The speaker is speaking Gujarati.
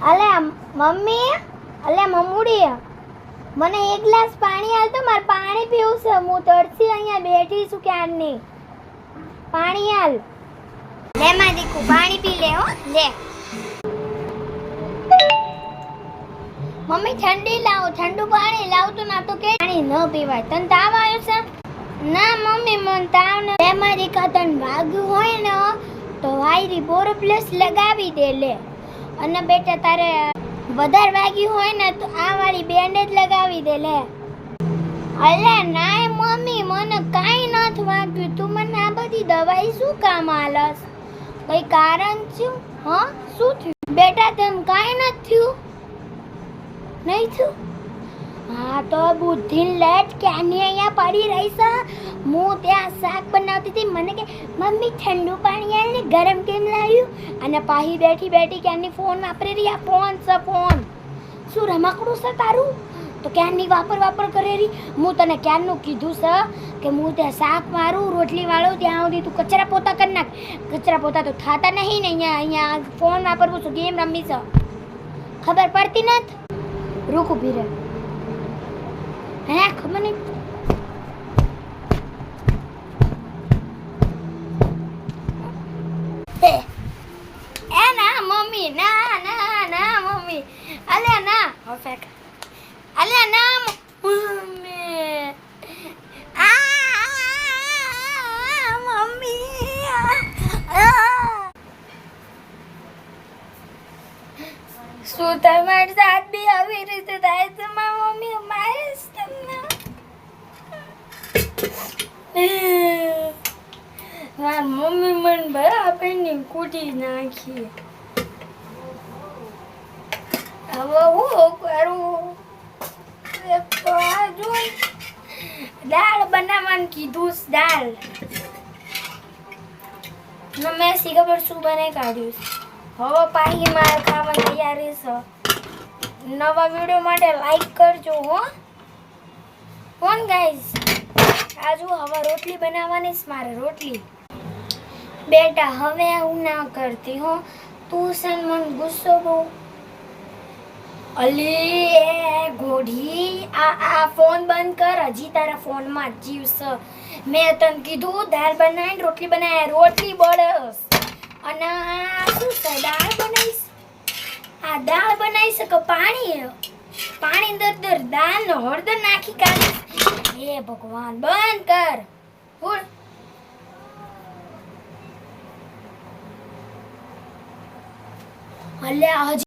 અલે મમ્મી, અલે મમ્મુડી, મને એક ગ્લાસ પાણી આલ તો, મારે પાણી પીવું છે. હું તરસી અહીંયા બેઠી છું ક્યારની. પાણી આલ. લે માં દીકુ પાણી પી લે. હો લે મમ્મી, ઠંડી લાવ, ઠંડુ પાણી લાવ તો. ના તો કે પાણી ન પીવાય. તને તાવ આવ્યો છે? ના મમ્મી, મન તાવ ન. લે માં દીકા, તને વાગ્યું હોય ને તો વાયરી બોરોપ્લસ લગાવી દે. લે અને બેટા, તારે વધારે વાગ્યું હોય ને તો આ વાળી બેન્ડેજ લગાવી દે. લે અલે નાય મમ્મી, મને કાઈ નથી વાગ્યું. તું મને આ બધી દવાઈ શું કામ આલસ? કઈ કારણ છે? હા, શું થયું બેટા? તને કાઈ નથી થયું? નહીં થયું? હા તો બુદ્ધિ લેટ ક્યાંની અહીંયા પડી રહી છે. હું ત્યાં શાક બનાવતી હતી, મને કે મમ્મી ઠંડુ પાણી આલ ને, ગરમ કેમ લાવ્યું? અને પાહી બેઠી બેઠી ક્યાંની ફોન વાપરી રહી. આ ફોન છે ફોન. શું રમકડું છે તારું? તો ક્યાંની વાપર કરે રહી. હું તને ક્યારનું કીધું છે કે હું ત્યાં શાક મારું, રોટલી વાળું, ત્યાં સુધી તું કચરા પોતા કરી નાખ. કચરા પોતા તો થાતા નહીં ને. અહીંયા ફોન વાપરવું છું, ગેમ રમી છે. ખબર પડતી નથી? રૂક ઉભી રહે. હે ખબર નહીં. એ ના મમ્મી, ના ના ના મમ્મી, અલે ના ફેક, અલે ના મમ્મી, મમ્મી, શું તમારી સાથ બી આવી રીતે થાય છે? મમ્મી મારીશ તમને. મમ્મી મને બરાબર ની કૂટી નાખી. હવે હું કરું? દાળ બનાવવાનું કીધું. દાળ મેં ખબર શું બનાવી કાઢ્યું. હવે પાહી મારે ખાવાની તૈયારી છે. નવા વિડીયો માટે લાઈક કરજો. હો ફોન ગાઈઝ, આજુ હવે રોટલી બનાવવાની છે મારે. રોટલી બેટા, હવે આવું ના કરતી હો. તું છે મને ગુસ્સો બહુ. અલી ગોઢી, આ ફોન બંધ કર. હજી તારા ફોનમાં જીવ છે. મેં તને કીધું દાળ બનાવીને રોટલી બનાવી. રોટલી બળસ અને શું છે? દાળ બનાવીશ. આ દાળ બનાવી શકે? પાણી દર દાળ ને હળદર નાખી કાઢીશ. હે ભગવાન, બંધ કર. બોલ અલ્યા હજી